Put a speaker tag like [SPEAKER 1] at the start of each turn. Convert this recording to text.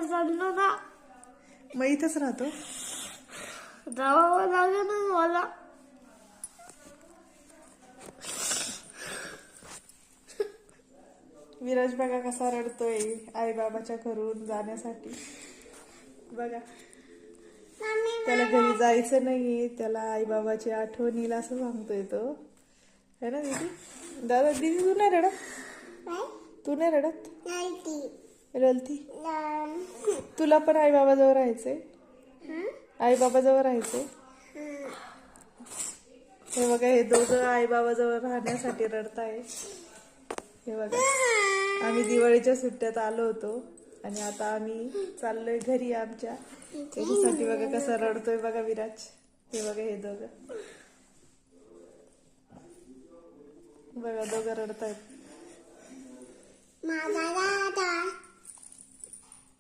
[SPEAKER 1] चाललो ना.
[SPEAKER 2] मग इथंच राहतो.
[SPEAKER 1] जावं लागेल ना मला.
[SPEAKER 2] विराज बघा कसा रडतोय आई बाबाच्या घरून जाण्यासाठी. बघा त्याला घरी जायचं नाहीये, त्याला आई बाबाची आठवण येईल असं सांगतोय तो, है ना दीदी? दादा दीदी तू नाही रडत? तू नाही रडत? रडती? तुला पण आई बाबाजवळ राहायचंय? आई बाबाजवळ राहायचंय? हे बघा हे दोघं आई बाबाजवळ राहण्यासाठी रडताय. हे बघा आम्ही दिवाळीच्या सुट्ट्यात आलो होतो आणि आता आम्ही चाललोय घरी आमच्या. त्याच्यासाठी बघा कसा रडतोय बघा विराज. हे बघा हे दोघं बघा दोघं रडतायत.